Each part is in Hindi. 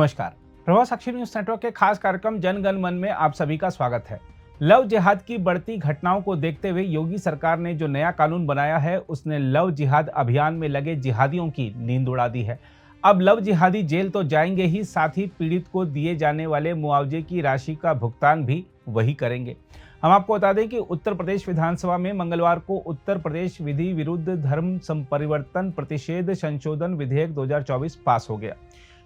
नमस्कार। प्रभात साक्षी न्यूज नेटवर्क के खास कार्यक्रम जन गण मन में आप सभी का स्वागत है। लव जिहाद की बढ़ती घटनाओं को देखते हुए योगी सरकार ने जो नया कानून बनाया है उसने लव जिहाद अभियान में लगे जिहादियों की नींद उड़ा दी है। अब लव जिहादी जेल तो जाएंगे ही, साथ ही पीड़ित को दिए जाने वाले मुआवजे की राशि का भुगतान भी वही करेंगे। हम आपको बता दें कि उत्तर प्रदेश विधानसभा में मंगलवार को उत्तर प्रदेश विधि विरुद्ध धर्म संपरिवर्तन प्रतिषेध संशोधन विधेयक 2024 पास हो गया।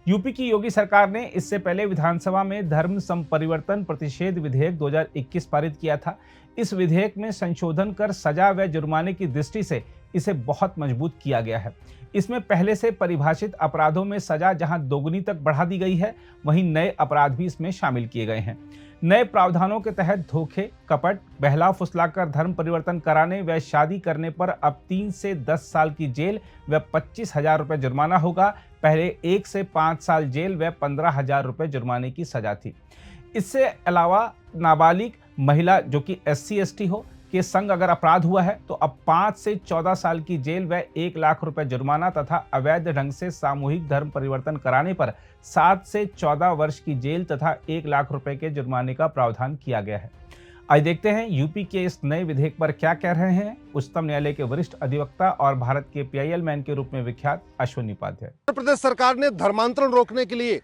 यूपी की योगी सरकार ने इससे पहले विधानसभा में धर्म संपरिवर्तन प्रतिषेध विधेयक 2021 पारित किया था। इस विधेयक में संशोधन कर सजा व जुर्माने की दृष्टि से इसे बहुत मजबूत किया गया है। इसमें पहले से परिभाषित अपराधों में सजा जहां दोगुनी तक बढ़ा दी गई है, वहीं नए अपराध भी इसमें शामिल किए गए हैं। नए प्रावधानों के तहत धोखे, कपट, बहला फुसलाकर धर्म परिवर्तन कराने व शादी करने पर अब 3 से 10 साल की जेल व 25,000 रुपये जुर्माना होगा। पहले 1 से 5 साल जेल व 15,000 रुपये जुर्माने की सजा थी। इससे अलावा नाबालिग महिला जो कि SC/ST हो के संग अगर अपराध हुआ है तो अब 5 से 14 साल की जेल व 1 लाख रुपए जुर्माना तथा अवैध ढंग से सामूहिक धर्म परिवर्तन कराने पर 7 से 14 वर्ष की जेल तथा 1 लाख रुपए के जुर्माने का प्रावधान किया गया है। आज देखते हैं यूपी के इस नए विधेयक पर क्या कह रहे हैं उच्चतम न्यायालय के वरिष्ठ अधिवक्ता और भारत के PIL मैन के रूप में विख्यात अश्विनी उपाध्याय। उत्तर प्रदेश सरकार ने धर्मांतरण रोकने के लिए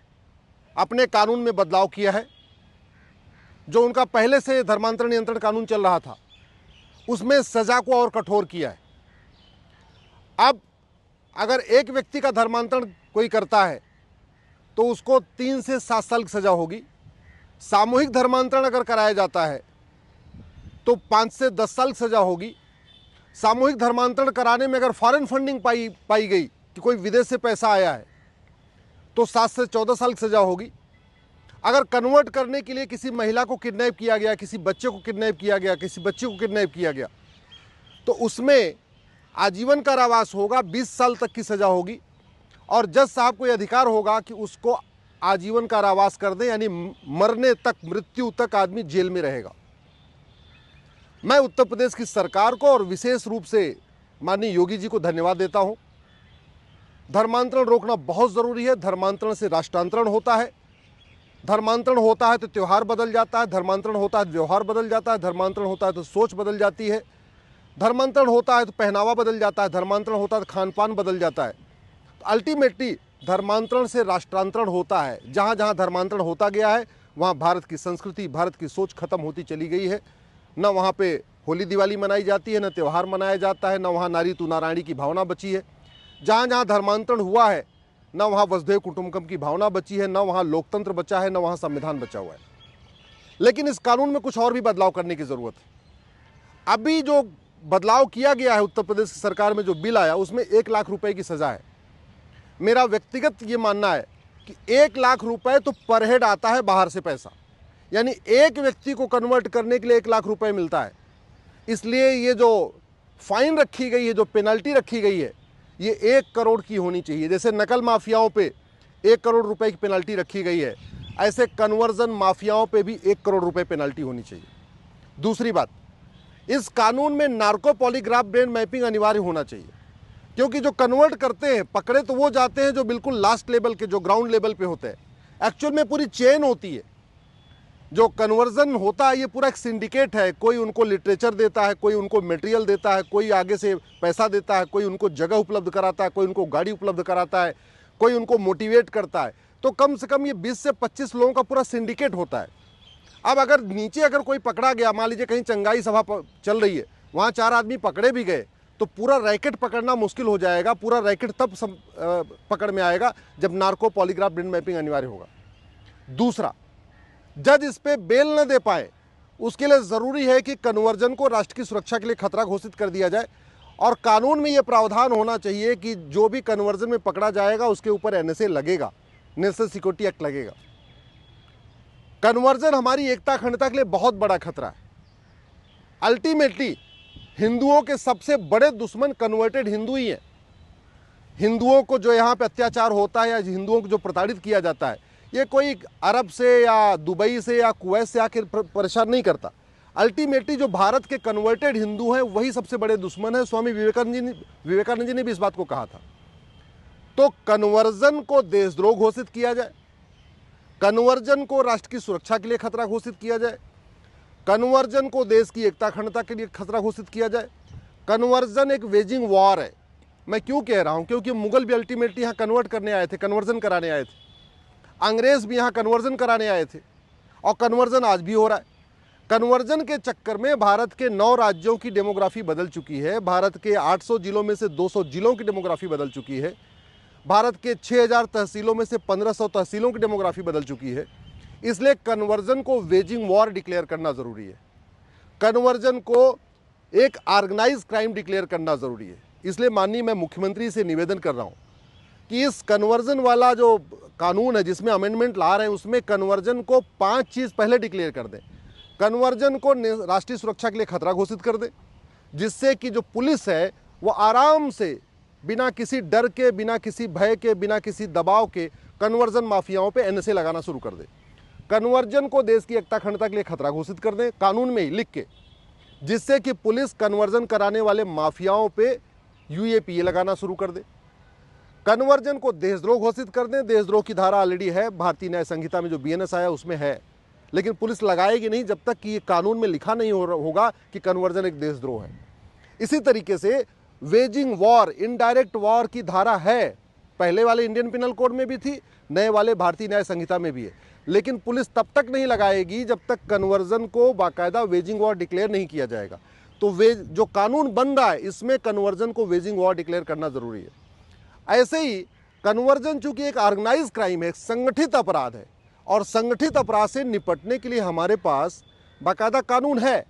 अपने कानून में बदलाव किया है। जो उनका पहले से धर्मांतरण नियंत्रण कानून चल रहा था उसमें सजा को और कठोर किया है। अब अगर एक व्यक्ति का धर्मांतरण कोई करता है तो उसको 3 से 7 साल की सजा होगी। सामूहिक धर्मांतरण अगर कराया जाता है तो 5 से 10 साल की सजा होगी। सामूहिक धर्मांतरण कराने में अगर फॉरेन फंडिंग पाई गई कि कोई विदेश से पैसा आया है तो 7 से 14 साल की सजा होगी। अगर कन्वर्ट करने के लिए किसी महिला को किडनैप किया गया, किसी बच्चे को किडनैप किया गया, किसी बच्ची को किडनैप किया गया तो उसमें आजीवन कारावास होगा, 20 साल तक की सज़ा होगी और जज साहब को यह अधिकार होगा कि उसको आजीवन कारावास कर दें, यानी मरने तक, मृत्यु तक आदमी जेल में रहेगा। मैं उत्तर प्रदेश की सरकार को और विशेष रूप से माननीय योगी जी को धन्यवाद देता हूँ। धर्मांतरण रोकना बहुत ज़रूरी है। धर्मांतरण से राष्ट्रांतरण होता है। धर्मांतरण होता है तो त्यौहार बदल जाता है, धर्मांतरण होता है तो व्यवहार बदल जाता है, धर्मांतरण होता है तो सोच बदल जाती है, धर्मांतरण होता है तो पहनावा बदल जाता है, धर्मांतरण होता है तो खान पान बदल जाता है। अल्टीमेटली धर्मांतरण से राष्ट्रांतरण होता है। जहाँ जहाँ धर्मांतरण होता गया है वहाँ भारत की संस्कृति, भारत की सोच खत्म होती चली गई है। न वहाँ पे होली दिवाली मनाई जाती है, न त्यौहार मनाया जाता है, न वहाँ नारी तू नारायणी की भावना बची है। जहाँ जहाँ धर्मांतरण हुआ है न वहाँ वसुधैव कुटुंबकम की भावना बची है, न वहाँ लोकतंत्र बचा है, न वहाँ संविधान बचा हुआ है। लेकिन इस कानून में कुछ और भी बदलाव करने की ज़रूरत है। अभी जो बदलाव किया गया है उत्तर प्रदेश की सरकार में, जो बिल आया उसमें 1 लाख रुपए की सज़ा है। मेरा व्यक्तिगत ये मानना है कि 1 लाख रुपए तो पर हेड आता है बाहर से पैसा, यानी एक व्यक्ति को कन्वर्ट करने के लिए 1 लाख रुपए मिलता है। इसलिए ये जो फाइन रखी गई है, जो पेनल्टी रखी गई है, ये 1 करोड़ की होनी चाहिए। जैसे नकल माफियाओं पे 1 करोड़ रुपए की पेनल्टी रखी गई है, ऐसे कन्वर्जन माफियाओं पे भी 1 करोड़ रुपए पेनल्टी होनी चाहिए। दूसरी बात, इस कानून में नार्को पॉलीग्राफ ब्रेन मैपिंग अनिवार्य होना चाहिए, क्योंकि जो कन्वर्ट करते हैं पकड़े तो वो जाते हैं जो बिल्कुल लास्ट लेवल के, जो ग्राउंड लेवल पे होते हैं। एक्चुअल में पूरी चेन होती है। जो कन्वर्जन होता है ये पूरा एक सिंडिकेट है। कोई उनको लिटरेचर देता है, कोई उनको मटेरियल देता है, कोई आगे से पैसा देता है, कोई उनको जगह उपलब्ध कराता है, कोई उनको गाड़ी उपलब्ध कराता है, कोई उनको मोटिवेट करता है। तो कम से कम ये 20 से 25 लोगों का पूरा सिंडिकेट होता है। अब अगर नीचे अगर कोई पकड़ा गया, मान लीजिए कहीं चंगाई सभा चल रही है, वहाँ 4 आदमी पकड़े भी गए तो पूरा रैकेट पकड़ना मुश्किल हो जाएगा। पूरा रैकेट तब पकड़ में आएगा जब नार्को पॉलीग्राफ ब्रेन मैपिंग अनिवार्य होगा। दूसरा, जज इस पे बेल न दे पाए उसके लिए ज़रूरी है कि कन्वर्जन को राष्ट्र की सुरक्षा के लिए खतरा घोषित कर दिया जाए और कानून में ये प्रावधान होना चाहिए कि जो भी कन्वर्जन में पकड़ा जाएगा उसके ऊपर NSA लगेगा, नेशनल सिक्योरिटी एक्ट लगेगा। कन्वर्जन हमारी एकता अखंडता के लिए बहुत बड़ा खतरा है। अल्टीमेटली हिंदुओं के सबसे बड़े दुश्मन कन्वर्टेड हिंदू ही हैं। हिंदुओं को जो यहाँ पे अत्याचार होता है या हिंदुओं को जो प्रताड़ित किया जाता है, ये कोई अरब से या दुबई से या कुवैत से आकर परेशान नहीं करता। अल्टीमेटली जो भारत के कन्वर्टेड हिंदू हैं वही सबसे बड़े दुश्मन है। स्वामी विवेकानंद जी ने भी इस बात को कहा था। तो कन्वर्जन को देशद्रोह घोषित किया जाए, कन्वर्जन को राष्ट्र की सुरक्षा के लिए खतरा घोषित किया जाए, कन्वर्जन को देश की एकता अखंडता के लिए खतरा घोषित किया जाए। कन्वर्जन एक वेजिंग वॉर है। मैं क्यों कह रहा हूं? क्योंकि मुगल भी अल्टीमेटली यहाँ कन्वर्ट करने आए थे, कन्वर्जन कराने आए थे। अंग्रेज भी यहाँ कन्वर्जन कराने आए थे और कन्वर्जन आज भी हो रहा है। कन्वर्जन के चक्कर में भारत के 9 राज्यों की डेमोग्राफी बदल चुकी है। भारत के 800 जिलों में से 200 जिलों की डेमोग्राफी बदल चुकी है। भारत के 6000 तहसीलों में से 1500 तहसीलों की डेमोग्राफी बदल चुकी है। इसलिए कन्वर्जन को वेजिंग वॉर डिक्लेयर करना ज़रूरी है। कन्वर्जन को एक ऑर्गेनाइज क्राइम डिक्लेयर करना ज़रूरी है। इसलिए माननीय मैं मुख्यमंत्री से निवेदन कर रहा हूँ कि इस कन्वर्जन वाला जो कानून है जिसमें अमेंडमेंट ला रहे हैं उसमें कन्वर्जन को 5 चीज़ पहले डिक्लेयर कर दें। कन्वर्जन को राष्ट्रीय सुरक्षा के लिए खतरा घोषित कर दें, जिससे कि जो पुलिस है वो आराम से बिना किसी डर के, बिना किसी भय के, बिना किसी दबाव के कन्वर्जन माफियाओं पे एनएसए लगाना शुरू कर दे। कन्वर्जन को देश की एकता अखंडता के लिए खतरा घोषित कर दें कानून में ही लिख के, जिससे कि पुलिस कन्वर्जन कराने वाले माफियाओं पे यूएपीए लगाना शुरू कर दे। कन्वर्जन को देशद्रोह घोषित कर दें। देशद्रोह की धारा ऑलरेडी है भारतीय न्याय संहिता में, जो बीएनएस आया उसमें है, लेकिन पुलिस लगाएगी नहीं जब तक कि ये कानून में लिखा नहीं होगा कि कन्वर्जन एक देशद्रोह है। इसी तरीके से वेजिंग वॉर, इनडायरेक्ट वॉर की धारा है, पहले वाले इंडियन पिनल कोड में भी थी, नए वाले भारतीय न्याय संहिता में भी है, लेकिन पुलिस तब तक नहीं लगाएगी जब तक कन्वर्जन को बाकायदा वेजिंग वॉर डिक्लेयर नहीं किया जाएगा। तो जो कानून बन रहा है इसमें कन्वर्जन को वेजिंग वॉर डिक्लेयर करना जरूरी है। ऐसे ही कन्वर्जन चूंकि एक ऑर्गेनाइज क्राइम है, संगठित अपराध है, और संगठित अपराध से निपटने के लिए हमारे पास बाकायदा कानून है।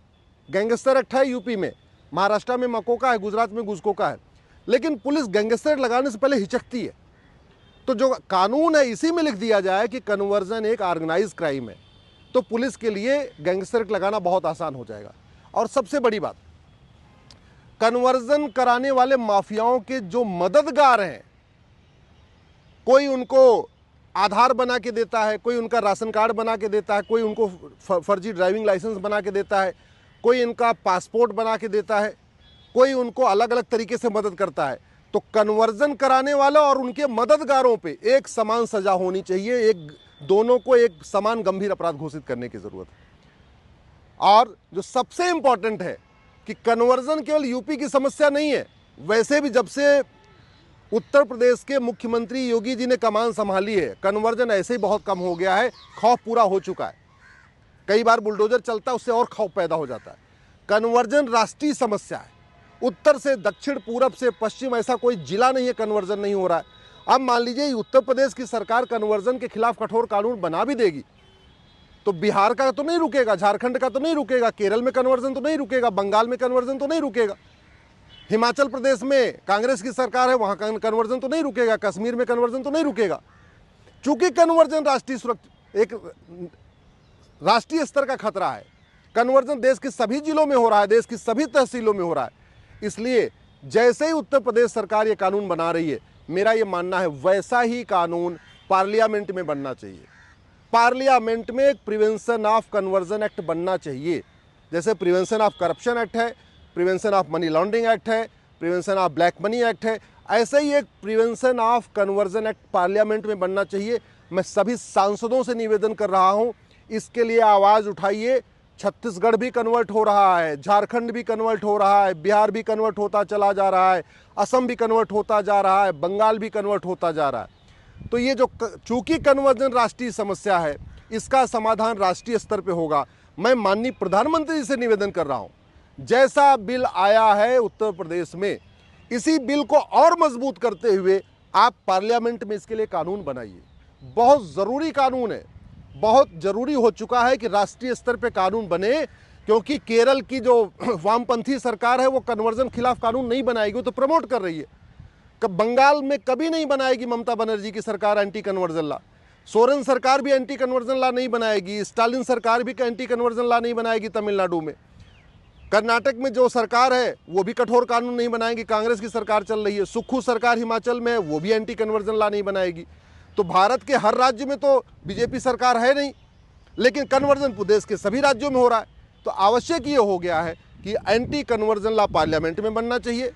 गैंगस्टर एक्ट है यूपी में, महाराष्ट्र में मकोका है, गुजरात में गुजकोका है, लेकिन पुलिस गैंगस्टर लगाने से पहले हिचकती है। तो जो कानून है इसी में लिख दिया जाए कि कन्वर्जन एक ऑर्गेनाइज क्राइम है, तो पुलिस के लिए गैंगस्टर एक्ट लगाना बहुत आसान हो जाएगा। और सबसे बड़ी बात, कन्वर्जन कराने वाले माफियाओं के जो मददगार हैं, कोई उनको आधार बना के देता है, कोई उनका राशन कार्ड बना के देता है, कोई उनको फर्जी ड्राइविंग लाइसेंस बना के देता है, कोई इनका पासपोर्ट बना के देता है, कोई उनको अलग अलग तरीके से मदद करता है, तो कन्वर्जन कराने वाला और उनके मददगारों पे एक समान सजा होनी चाहिए। दोनों को एक समान गंभीर अपराध घोषित करने की जरूरत है। और जो सबसे इंपॉर्टेंट है कि कन्वर्जन केवल यूपी की समस्या नहीं है। वैसे भी जब से उत्तर प्रदेश के मुख्यमंत्री योगी जी ने कमान संभाली है, कन्वर्जन ऐसे ही बहुत कम हो गया है, खौफ पूरा हो चुका है। कई बार बुलडोजर चलता है उससे और खौफ पैदा हो जाता है। कन्वर्जन राष्ट्रीय समस्या है। उत्तर से दक्षिण, पूरब से पश्चिम ऐसा कोई जिला नहीं है कन्वर्जन नहीं हो रहा है। अब मान लीजिए उत्तर प्रदेश की सरकार कन्वर्जन के खिलाफ कठोर कानून बना भी देगी तो बिहार का तो नहीं रुकेगा, झारखंड का तो नहीं रुकेगा, केरल में कन्वर्जन तो नहीं रुकेगा, बंगाल में कन्वर्जन तो नहीं रुकेगा, हिमाचल प्रदेश में कांग्रेस की सरकार है वहाँ कन्वर्जन तो नहीं रुकेगा, कश्मीर में कन्वर्जन तो नहीं रुकेगा। चूंकि कन्वर्जन राष्ट्रीय सुरक्षा, एक राष्ट्रीय स्तर का खतरा है। कन्वर्जन देश के सभी जिलों में हो रहा है, देश की सभी तहसीलों में हो रहा है। इसलिए जैसे ही उत्तर प्रदेश सरकार ये कानून बना रही है, मेरा ये मानना है वैसा ही कानून पार्लियामेंट में बनना चाहिए। पार्लियामेंट में एक प्रिवेंशन ऑफ कन्वर्जन एक्ट बनना चाहिए। जैसे प्रिवेंशन ऑफ करप्शन एक्ट है, prevention of money laundering act है, prevention of black money act है, ऐसे ही एक prevention of conversion act parliament में बनना चाहिए। मैं सभी सांसदों से निवेदन कर रहा हूं, इसके लिए आवाज़ उठाइए। छत्तीसगढ़ भी कन्वर्ट हो रहा है, झारखंड भी कन्वर्ट हो रहा है, बिहार भी कन्वर्ट होता चला जा रहा है, असम भी कन्वर्ट होता जा रहा है, बंगाल भी कन्वर्ट होता जा रहा है। तो ये जो चूंकि कन्वर्जन राष्ट्रीय समस्या है, इसका समाधान राष्ट्रीय स्तर पे होगा। मैं माननीय प्रधानमंत्री से निवेदन कर रहा हूँ, जैसा बिल आया है उत्तर प्रदेश में, इसी बिल को और मजबूत करते हुए आप पार्लियामेंट में इसके लिए कानून बनाइए। बहुत ज़रूरी कानून है, बहुत ज़रूरी हो चुका है कि राष्ट्रीय स्तर पे कानून बने, क्योंकि केरल की जो वामपंथी सरकार है वो कन्वर्जन खिलाफ कानून नहीं बनाएगी, वो तो प्रमोट कर रही है। बंगाल में कभी नहीं बनाएगी ममता बनर्जी की सरकार एंटी कन्वर्जन ला, सोरेन सरकार भी एंटी कन्वर्जन ला नहीं बनाएगी, स्टालिन सरकार भी एंटी कन्वर्जन ला नहीं बनाएगी तमिलनाडु में। कर्नाटक में जो सरकार है वो भी कठोर कानून नहीं बनाएगी, कांग्रेस की सरकार चल रही है। सुक्खू सरकार हिमाचल में, वो भी एंटी कन्वर्जन ला नहीं बनाएगी। तो भारत के हर राज्य में तो बीजेपी सरकार है नहीं, लेकिन कन्वर्जन देश के सभी राज्यों में हो रहा है। तो आवश्यक ये हो गया है कि एंटी कन्वर्जन ला पार्लियामेंट में बनना चाहिए,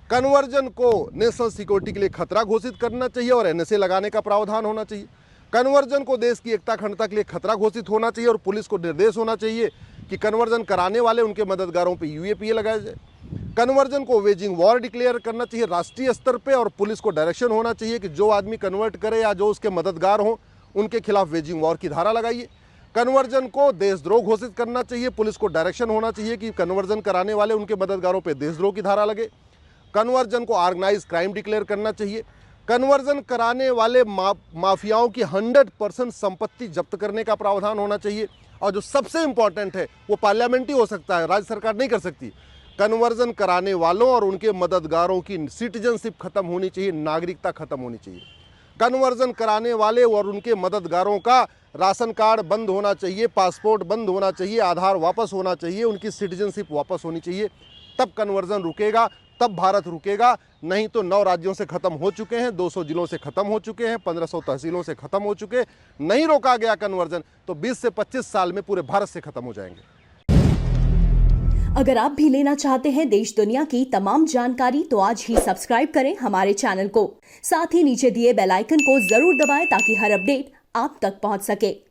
कन्वर्जन को नेशनल सिक्योरिटी के लिए खतरा घोषित करना चाहिए और एनएसए लगाने का प्रावधान होना चाहिए। कन्वर्जन को देश की एकता अखंडता के लिए खतरा घोषित होना चाहिए और पुलिस को निर्देश होना चाहिए कि कन्वर्जन कराने वाले उनके मददगारों पे यूएपीए लगाया जाए। कन्वर्जन को वेजिंग वॉर डिक्लेयर करना चाहिए राष्ट्रीय स्तर पे और पुलिस को डायरेक्शन होना चाहिए कि जो आदमी कन्वर्ट करे या जो उसके मददगार हों उनके खिलाफ वेजिंग वॉर की धारा लगाइए। कन्वर्जन को देशद्रोह घोषित करना चाहिए, पुलिस को डायरेक्शन होना चाहिए कि कन्वर्जन कराने वाले उनके मददगारों पे देशद्रोह की धारा लगे। कन्वर्जन को ऑर्गेनाइज क्राइम डिक्लेयर करना चाहिए। कन्वर्जन कराने वाले माफियाओं की 100% संपत्ति जब्त करने का प्रावधान होना चाहिए। और जो सबसे इंपॉर्टेंट है वो पार्लियामेंट ही हो सकता है, राज्य सरकार नहीं कर सकती। कन्वर्जन कराने वालों और उनके मददगारों की सिटीजनशिप खत्म होनी चाहिए, नागरिकता खत्म होनी चाहिए। कन्वर्जन कराने वाले और उनके मददगारों का राशन कार्ड बंद होना चाहिए, पासपोर्ट बंद होना चाहिए, आधार वापस होना चाहिए, उनकी सिटीजनशिप वापस होनी चाहिए। तब कन्वर्जन रुकेगा, तब भारत रुकेगा। नहीं तो 9 राज्यों से खत्म हो चुके हैं, 200 जिलों से खत्म हो चुके हैं, 1500 तहसीलों से खत्म हो चुके। नहीं रोका गया कन्वर्जन तो 20 से 25 साल में पूरे भारत से खत्म हो जाएंगे। अगर आप भी लेना चाहते हैं देश दुनिया की तमाम जानकारी तो आज ही सब्सक्राइब करें हमारे चैनल को। साथ ही नीचे दिए बेल आइकन को जरूर दबाएं ताकि हर अपडेट आप तक पहुंच सके।